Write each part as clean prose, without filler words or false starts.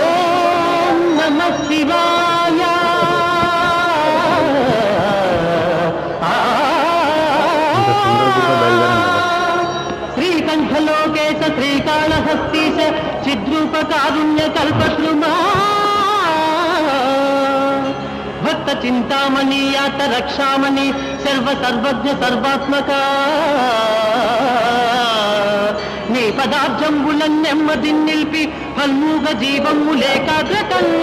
ఓం నమః శివాయ. శ్రీకంఠలోకేశ శ్రీకాళహస్తీశ చిద్రూపకారుణ్య కల్పద్రుమా భక్త చింతామణి యాత రక్షామణి సర్వజ్ఞ సర్వాత్మక నీ పదార్థంబులన్ నెమ్మది నిలిపి ఫల్మూగ జీవములేకాగ్రతన్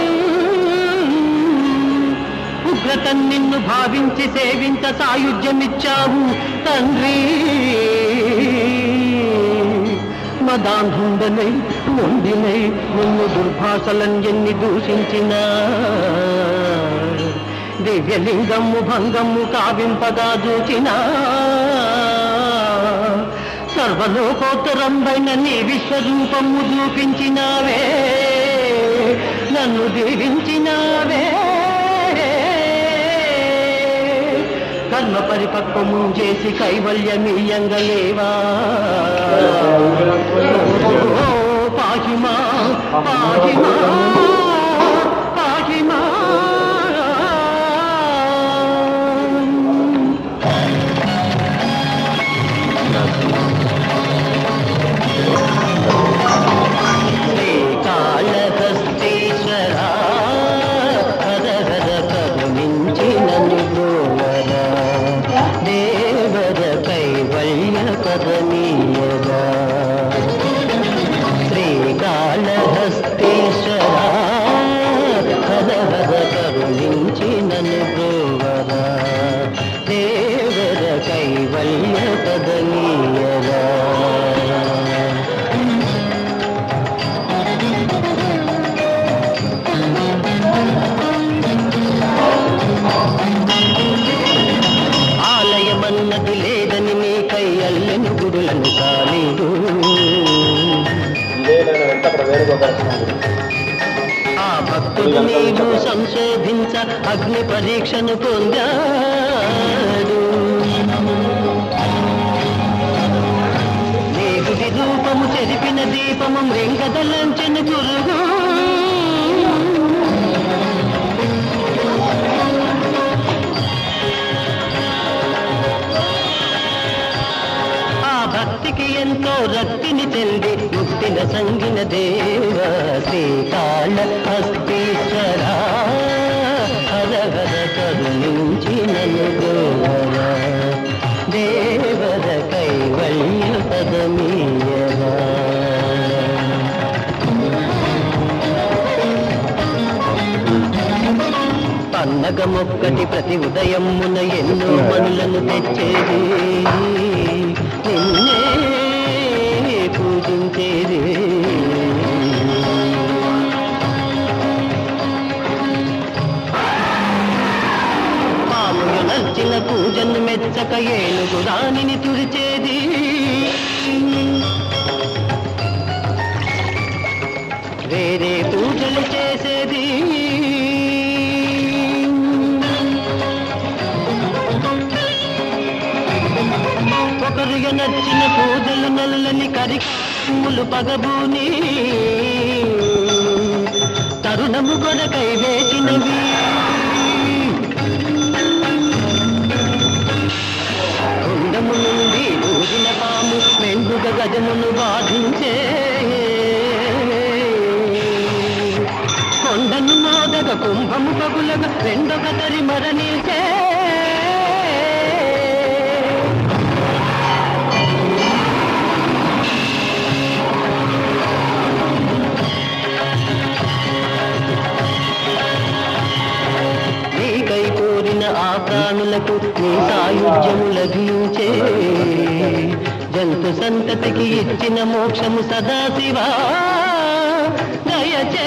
ఉగ్రతన్ నిన్ను భావించి సేవించ సాయుధ్యమిచ్చావు తండ్రి. మదాంధుండనై మొండినై నిన్ను దుర్భాషలను ఎన్ని దూషించినా దివ్యలింగము భంగము కావింపగా చూచిన సర్వలోకోత్తరంబైన నీ విశ్వరూపము చూపించినావే, నన్ను దీవించినావే. కర్మ పరిపక్వము చేసి కైవల్యమీయంగలేవా. పాహిమా పాహిమా పాహిమా. శ్రీకాళహస్తీశ్వరా హర హర కరుణించి నన్ను బ్రోవరా, దేవర కైవల్య కదనీయరా. శ్రీకాళహస్తీశ్వరా హర హర కరుణించి నన్ను బ్రోవరా, దేవర కైవల్య కదనీయరా. ఆలయమన్నది లేదని నీకై అల్లెను గుడులను కానీడు. ఆ భక్తుడు నీవు సంశోధించ అగ్ని పరీక్షను పొందాడు. నీ గుడి రూపము చెరిపిన దీపము మృంగదలంచెను గురుగు. భక్తికి ఎంతో రక్తిని చెంది ముక్తిన సంగిన దేవ శ్రీకాళహస్తీశ్వరా హర హర కరుణించి నన్ను గోవరా, దేవర కైవల్య పదమీయరా. పన్నగమొక్కటి ప్రతి ఉదయమున ఎన్నో మనులను తెచ్చేది, నిన్నే పూజించేది. పాములు నచ్చిన పూజను మెచ్చక ఏనుగు రాణిని తుడిచేది. వేరే పూజలు చేసేది. ఒకరుగా నచ్చిన పూజలు నల్లని కరికమ్ములు పగబూని తరుణము కొరకై వేచినవి. కుండము నుండి దూరిన పాము మెండుగ గజమును బాధించే, కొండను మోదగ కుంభము పగులగా రెండొక తరి మరణించే. ఆ ప్రాణులకు నీ సాయుధ్యము లభించే, జంతు సంతతికి ఇచ్చిన మోక్షము సదాశివా దయచే.